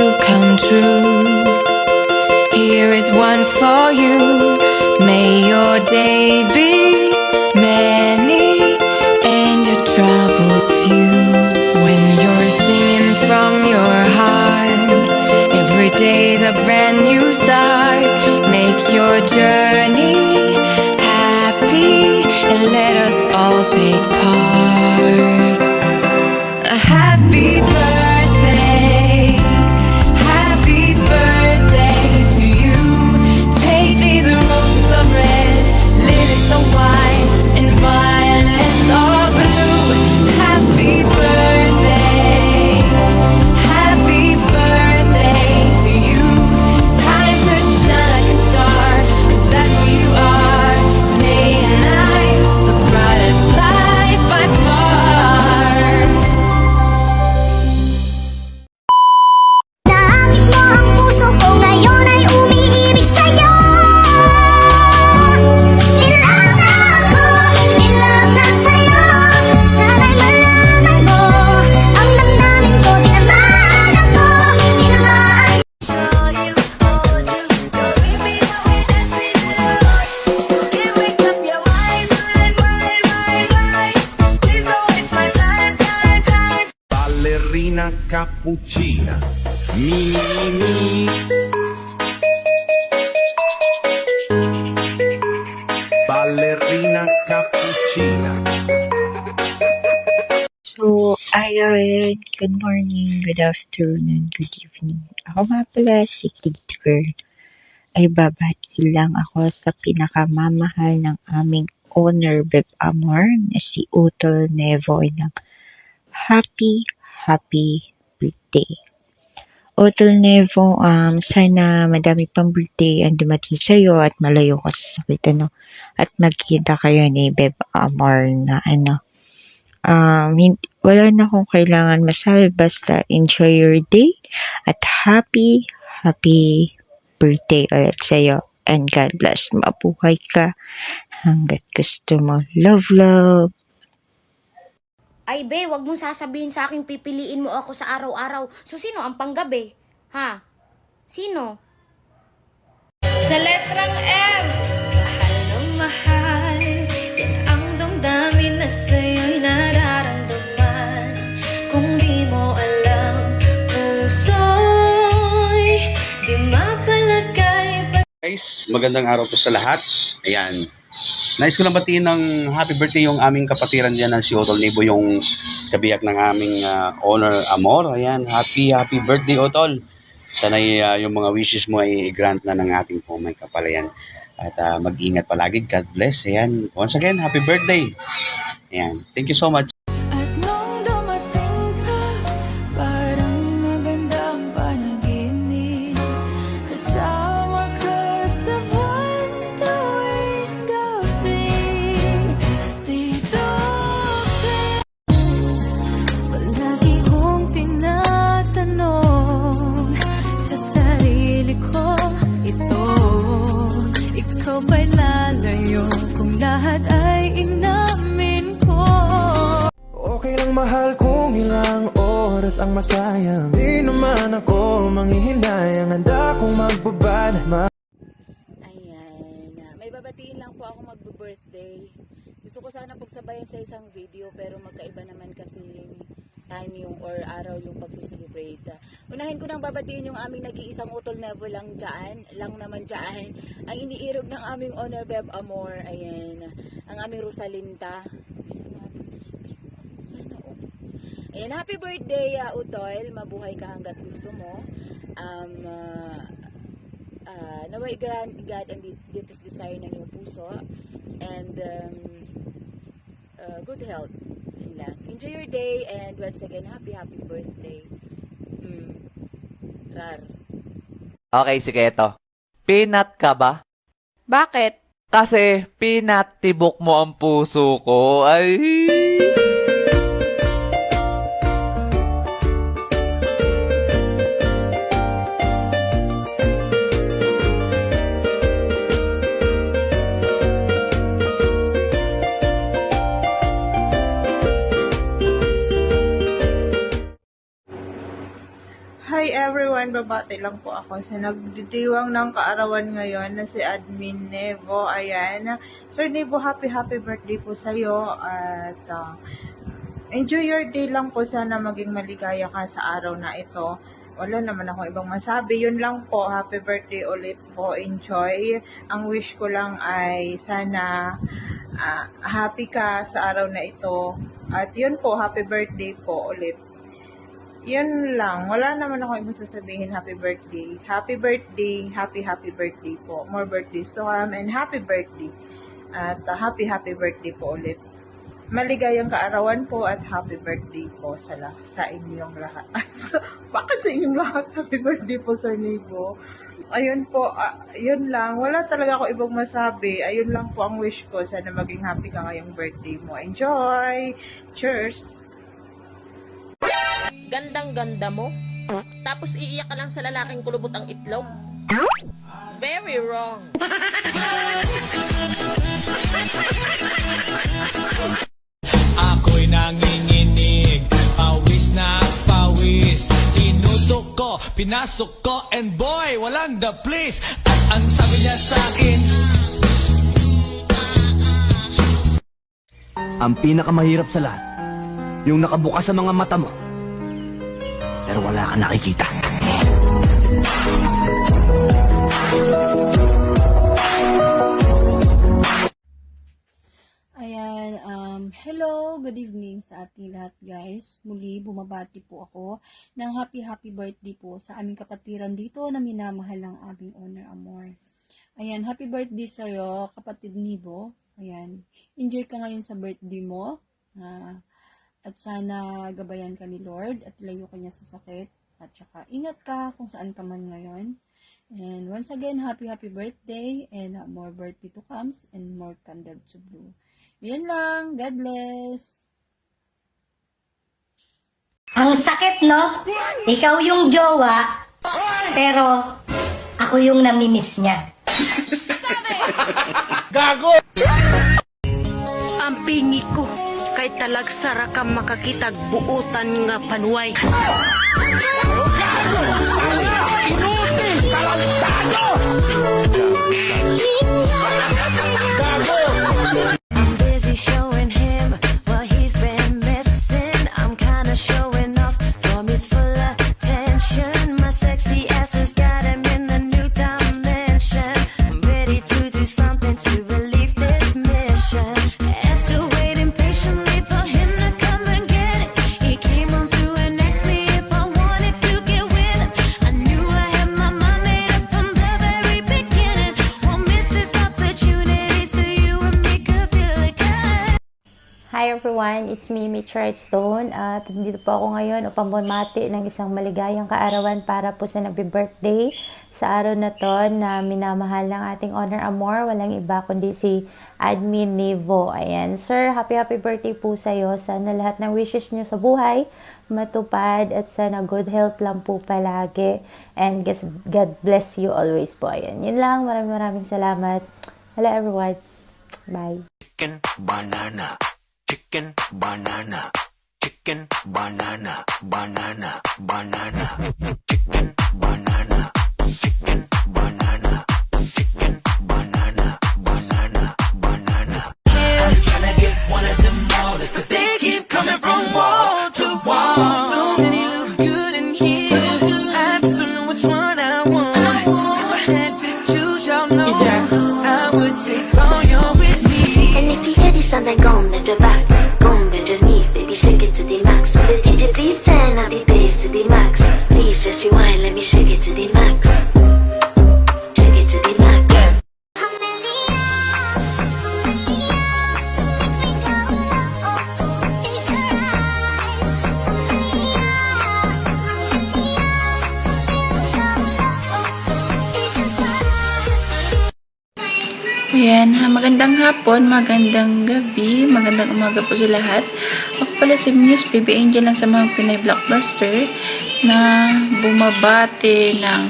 to come true. Here is one for you. May your days be many and your troubles few. When you're singing from your heart, every day's a brand new start. Make your journey happy and let us all take part. A happy birthday, happy birthday to you. Take these roses of red, lilies of white, and violets of blue. Happy birthday, happy birthday to you. Time to shine like a star, 'cause that's who you are. Day and night, the brightest light by far. Naakit mo ang puso ko ngayon ay umiibig sa'yo. In love na ako, in love na sa'yo. Sana'y malaman mo ang damdamin ko. Di naman ako tinamaan. Show you, hold you, don't leave me while we're dancing alone. Can't make up your mind, please don't waste my time. Ballerina cappuccina, mini. Ballerina cappuccina. So, ayun, good morning, good afternoon, good evening. Ako nga pala si Kid Girl. Ay babati lang ako sa pinakamamahal ng aming owner, Beb Amor, na si Utol Nevoy ng happy birthday. Utol Nevo, sana madami pang birthday ang dumating sa'yo at malayo ka sa sakit, at magkita kayo ni Beb Amor na wala na akong kailangan masabi, basta enjoy your day at happy birthday ulit sa'yo, and God bless. Mabuhay ka hanggat gusto mo. Love. Ay, be, wag mong sasabihin sa akin pipiliin mo ako sa araw-araw. So, sino ang panggabi? Ha? Sino? Sa letrang M, mahal na mahal, yan ang damdamin na sa'yo'y nararamdaman. Kung di mo alam, puso'y di mapalagay. Guys, magandang araw po sa lahat. Ayan. Nais ko lang batiin ng happy birthday yung aming kapatiran dyan ng si Otol Nebo, yung kabiyak ng aming owner Amor. Ayan, happy birthday Otol. Sana yung mga wishes mo ay grant na ng ating po may kapalayan. At mag-ingat palagi. God bless. Ayan, once again, happy birthday. Ayan, thank you so much. At nung dumating ka, parang magandang panaginip. Kasama ka sa buwan tuwing gabi. Dito ka. Palagi kong tinatanong sa sarili ko ito. Ikaw ba'y lalayo kung lahat ay inamin ko? Okay lang mahal kung ilang oras ang masayang. Di naman ako manghihinayang, handa kong magbabad. Ayan, may babatiin lang po ako magbe-birthday. Gusto ko sana pagsabayan sa isang video, pero magkaiba naman kasi time yung or araw yung pagsiselebrate. Unahin ko nang babatiin yung aming nag-iisang Utol Nevo lang naman dyan. Ang iniirog ng aming owner Beb Amor, ayan, ang aming Rosalinta. Ayan, happy birthday Utol, mabuhay ka hanggat gusto mo. Naway grant God and deepest desire ng iyong puso, and good health. Enjoy your day, and once again, happy birthday. Rar. Okay, sige ito. Peanut ka ba? Bakit? Kasi peanut tibok mo ang puso ko. Ay! ayan, babati lang po ako sa nagdidiwang ng kaarawan ngayon na si Admin Nevo. Ayan, Sir Nevo, happy birthday po sa'yo at enjoy your day lang po. Sana maging maligaya ka sa araw na ito. Wala naman akong ibang masabi. Yun lang po. Happy birthday ulit po. Enjoy. Ang wish ko lang ay sana happy ka sa araw na ito. At yun po, happy birthday po ulit. Yun lang. Wala naman ako ibang sasabihin. Happy birthday. Happy birthday. Happy birthday po. More birthdays to come and happy birthday. At happy birthday po ulit. Maligayang kaarawan po at happy birthday po sa inyong lahat. So, bakit sa inyong lahat? Happy birthday po, Sir Nevo. Ayun po, yun lang. Wala talaga ako ibang masabi. Ayun lang po ang wish ko. Sana maging happy ka ngayong birthday mo. Enjoy! Cheers! Gandang-ganda mo. Tapos iiyak ka lang sa lalaking kulubot ang itlog. Very wrong. Ako'y nanginginig, pawis na pawis. Tinutok ko, pinasok ko, and boy, walang the place. At ang sabi niya sa akin, ang pinakamahirap sa lahat, yung nakabukas sa mga mata mo, pero wala kang nakikita. Ayan, hello, good evening sa ating lahat guys. Muli, bumabati po ako ng happy birthday po sa aming kapatiran dito na minamahal ng aming Honor Amor. Ayan, happy birthday sa'yo, kapatid Nevo. Ayan, enjoy ka ngayon sa birthday mo. At sana gabayan ka ni Lord at layo ka niya sa sakit. At saka ingat ka kung saan ka man ngayon. And once again, happy birthday and more birthday to comes and more candle to blow. Yan lang. God bless. Ang sakit, no? Ikaw yung jowa, pero ako yung namimiss niya. Gago! Ang pingi ko, kay talagsara ka makakitag buutan nga panuway. I'm busy showing him what he's been missing. I'm kinda showing off from his full attention. My sexy ass has got him in the new dimension. I'm ready to do something to relieve this mission. After waiting patiently for him to come and get it, he came on through and asked me if I wanted to get with him. I knew I had my mind made up from the very beginning. Won't miss this opportunity so you and me could feel it good. Hi everyone, it's me, Stone. At dito po ako ngayon upang bumati ng isang maligayang kaarawan para po sa nagbi-birthday sa araw na to na minamahal ng ating Honor Amor. Walang iba kundi si Admin Nevo. Ayan, sir, happy birthday po sa'yo. Sana lahat ng wishes nyo sa buhay matupad at sana good health lang po palagi. And God bless you always po. Ayan, yun lang. Maraming salamat. Hello everyone. Bye. Chicken, banana. Chicken, banana. Chicken, banana. Banana, banana. Chicken, banana. Chicken, banana. Chicken, banana. Banana, banana. I'm tryna get one of them all, but they keep coming from wall to wall. So many look good in here. I don't know which one I want. If I had to choose, y'all know I would take all your with me. And if you hear this sound, then go bend your back, go bend your knees, baby, shake it to the max. Will the DJ please turn up the bass to the max? Please just rewind, let me shake it to the max. Shake it to the max. Ayan, magandang hapon, magandang gabi, magandang umaga po sa lahat. Ako pala si Muse, Baby Angel lang sa mga Pinay Blockbuster na bumabati ng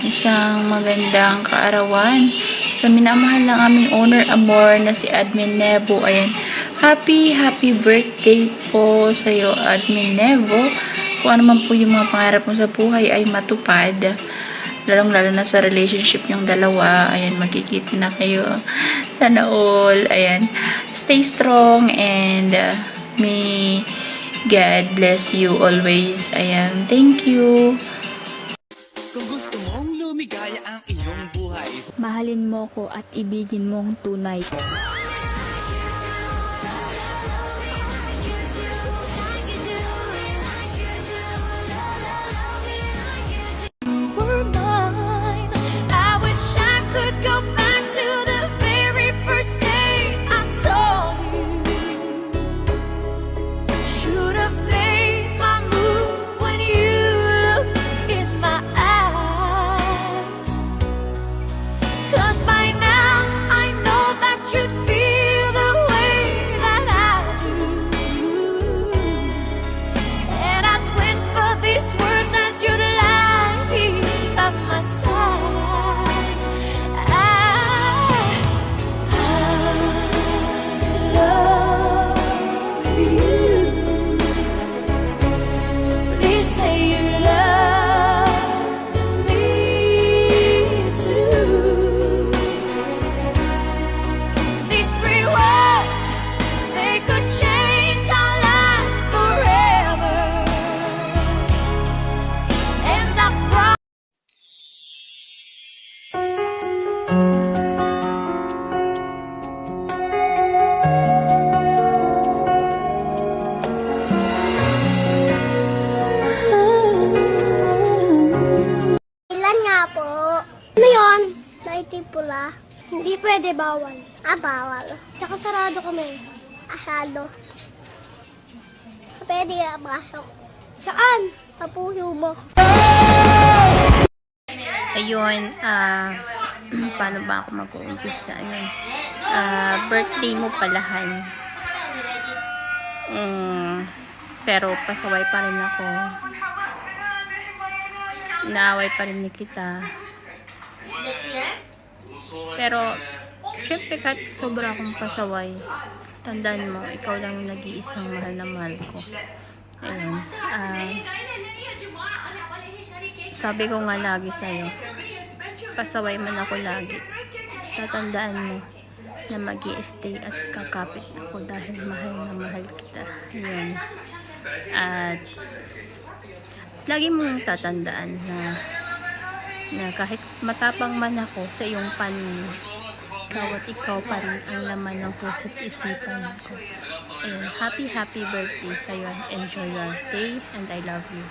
isang magandang kaarawan sa minamahal ng aming Honor Amor na si Admin Nevo. Ayan, happy birthday po sa iyo, Admin Nevo. kung ano man po yung mga pangarap mo sa buhay ay matupad. Lalong-lalo na sa relationship yung dalawa. Ayan, magkikita na kayo. Sana all. Ayan. Stay strong and may God bless you always. Ayan. Thank you. Kung gusto mong lumigaya ang iyong buhay, Mahalin mo ko at ibigin mong tunay. were mine. I wish I could go back to the very first day I saw you. Should have made my move when you looked in my eyes. 'Cause by now I know that you'd feel the way that I do. And I'd whisper these words as you'd lie here by my side. I love you. Please say you love me too. These 3 words, they could change our lives forever. And I promise. Ilan nga po? Ano yun? Naitim pula. Hindi pwede, bawal. Bawal. Tsaka sarado kami. Asado. Pwede nga pasok. Saan? Sa puso mo. Ayun, paano ba ako mag-uumpisa? Ayun, birthday mo palahan. Pero pasaway pa rin ako. Naaway pa rin ni kita. Pero, syempre kahit sobra akong pasaway, tandaan mo, ikaw lang yung nag-iisang mahal na mahal ko. Ayun, sabi ko nga lagi sa'yo, pasaway man ako lagi, tatandaan mo na mag-i-stay at kakapit ako dahil mahal na mahal kita. Ayun. At lagi mong tatandaan na kahit matapang man ako sa iyong paningin, ikaw at ikaw pa rin ang laman ng puso't isipan ko. Ayun, happy birthday sa'yo. Enjoy your day and I love you.